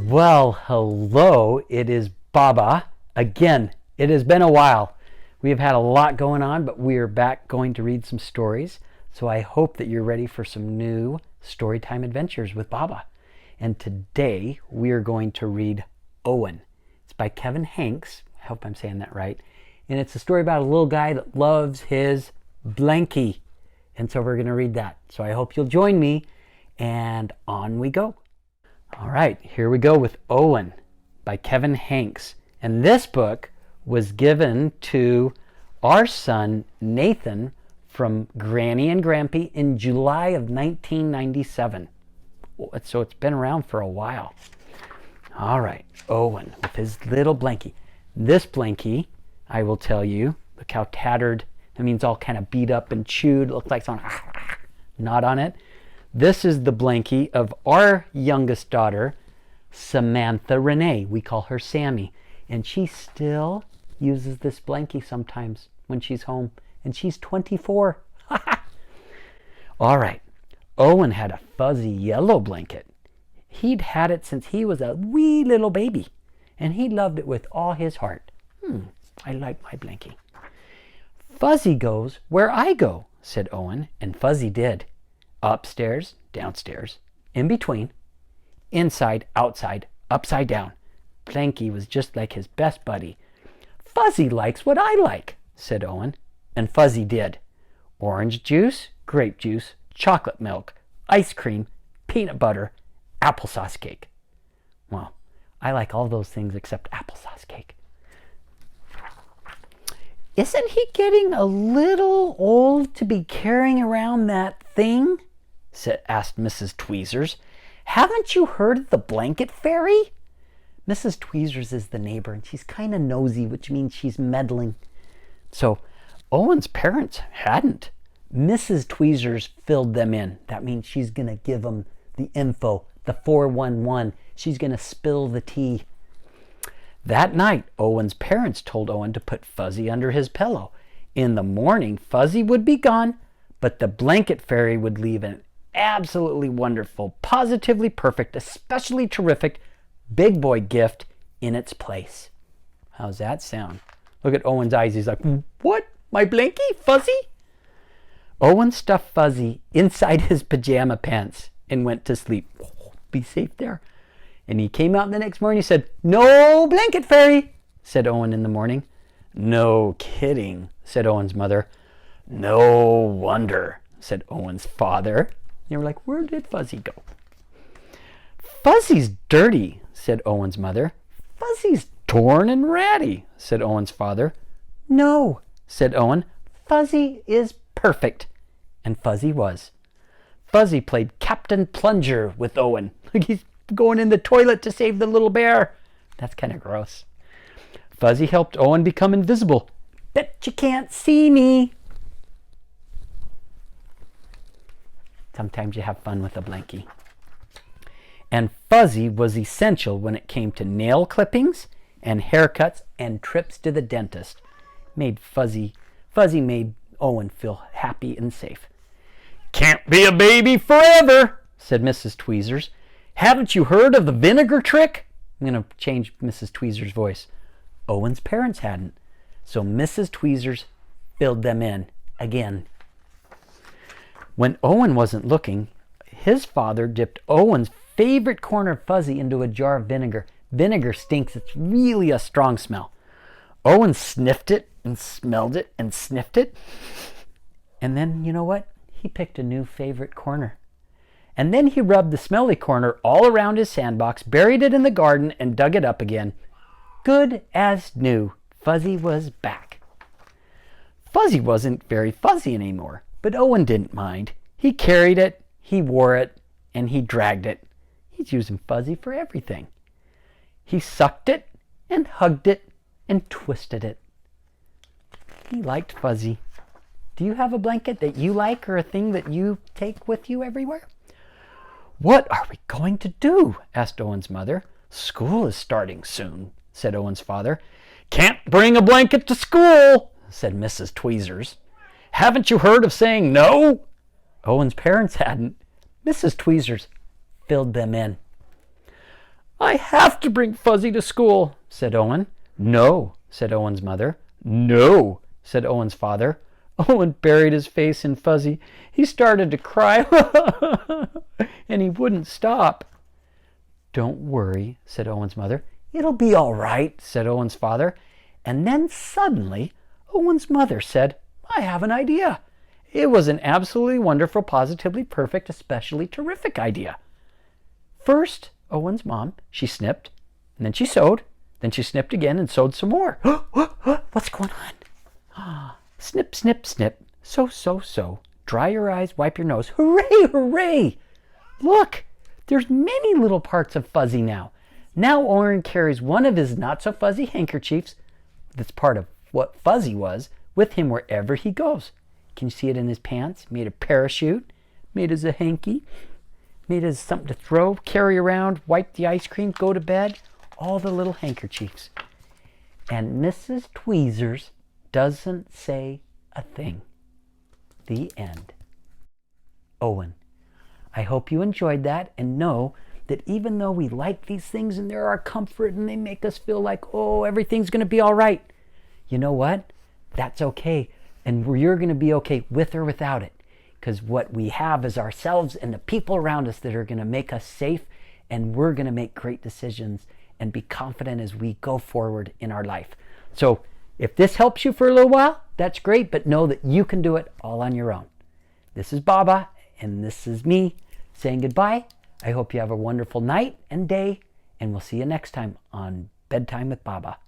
Well, hello, it is Baba. Again, it has been a while. We have had a lot going on, but we are back going to read some stories. So I hope that you're ready for some new storytime adventures with Baba. And today we are going to read Owen. It's by Kevin Henkes. I hope I'm saying that right. And it's a story about a little guy that loves his blankie. And so we're going to read that. So I hope you'll join me. And on we go. All right, here we go with Owen by Kevin Henkes. And this book was given to our son Nathan from Granny and Grampy in July of 1997. So it's been around for a while. All right, Owen with his little blankie. This blankie, I will tell you, look how tattered. That means all kind of beat up and chewed. It looks like something not on it. This is the blankie of our youngest daughter, Samantha Renee. We call her Sammy. And she still uses this blankie sometimes when she's home. And she's 24. All right. Owen had a fuzzy yellow blanket. He'd had it since he was a wee little baby. And he loved it with all his heart. I like my blankie. Fuzzy goes where I go, said Owen. And Fuzzy did. Upstairs, downstairs, in between, inside, outside, upside down. Blanky was just like his best buddy. Fuzzy likes what I like, said Owen. And Fuzzy did. Orange juice, grape juice, chocolate milk, ice cream, peanut butter, applesauce cake. Well, I like all those things except applesauce cake. Isn't he getting a little old to be carrying around that thing? Asked Mrs. Tweezers. Haven't you heard of the blanket fairy? Mrs. Tweezers is the neighbor, and she's kind of nosy, which means she's meddling. So Owen's parents hadn't. Mrs. Tweezers filled them in. That means she's going to give them the info, the 411. She's going to spill the tea. That night, Owen's parents told Owen to put Fuzzy under his pillow. In the morning, Fuzzy would be gone, but the blanket fairy would leave an absolutely wonderful, positively perfect, especially terrific big boy gift in its place. How's that sound? Look at Owen's eyes. He's like, what? My blankie? Fuzzy? Owen stuffed Fuzzy inside his pajama pants and went to sleep. Be safe there. And he came out the next morning. He said, no blanket fairy, said Owen in the morning. No kidding, said Owen's mother. No wonder, said Owen's father. They were like, where did Fuzzy go? Fuzzy's dirty, said Owen's mother. Fuzzy's torn and ratty, said Owen's father. No, said Owen. Fuzzy is perfect. And Fuzzy was. Fuzzy played Captain Plunger with Owen. He's going in the toilet to save the little bear. That's kind of gross. Fuzzy helped Owen become invisible. Bet you can't see me. Sometimes you have fun with a blankie. And Fuzzy was essential when it came to nail clippings and haircuts and trips to the dentist. Fuzzy made Owen feel happy and safe. Can't be a baby forever, said Mrs. Tweezers. Haven't you heard of the vinegar trick? I'm going to change Mrs. Tweezers' voice. Owen's parents hadn't. So Mrs. Tweezers filled them in again. When Owen wasn't looking, his father dipped Owen's favorite corner of Fuzzy into a jar of vinegar. Vinegar stinks. It's really a strong smell. Owen sniffed it and smelled it and sniffed it. And then, you know what? He picked a new favorite corner. And then he rubbed the smelly corner all around his sandbox, buried it in the garden, and dug it up again. Good as new. Fuzzy was back. Fuzzy wasn't very fuzzy anymore, but Owen didn't mind. He carried it, he wore it, and he dragged it. He's using Fuzzy for everything. He sucked it, and hugged it, and twisted it. He liked Fuzzy. Do you have a blanket that you like or a thing that you take with you everywhere? What are we going to do? Asked Owen's mother. School is starting soon, said Owen's father. Can't bring a blanket to school, said Mrs. Tweezers. Haven't you heard of saying no? Owen's parents hadn't. Mrs. Tweezers filled them in. I have to bring Fuzzy to school, said Owen. No, said Owen's mother. No, said Owen's father. Owen buried his face in Fuzzy. He started to cry, and he wouldn't stop. Don't worry, said Owen's mother. It'll be all right, said Owen's father. And then suddenly, Owen's mother said, I have an idea. It was an absolutely wonderful, positively perfect, especially terrific idea. First, Owen's mom, she snipped, and then she sewed. Then she snipped again and sewed some more. What's going on? Snip, snip, snip. Sew, sew, sew. Dry your eyes, wipe your nose. Hooray, hooray! Look, there's many little parts of Fuzzy now. Now Owen carries one of his not-so-fuzzy handkerchiefs, that's part of what Fuzzy was, with him wherever he goes. Can you see it in his pants? Made a parachute, made as a hanky, made as something to throw, carry around, wipe the ice cream, go to bed. All the little handkerchiefs. And Mrs. Tweezers doesn't say a thing. The end. Owen, I hope you enjoyed that and know that even though we like these things and they're our comfort and they make us feel like, oh, everything's going to be all right, you know what? That's okay. And you're going to be okay with or without it. Because what we have is ourselves and the people around us that are going to make us safe, and we're going to make great decisions and be confident as we go forward in our life. So if this helps you for a little while, that's great, but know that you can do it all on your own. This is Baba, and this is me saying goodbye. I hope you have a wonderful night and day, and we'll see you next time on Bedtime with Baba.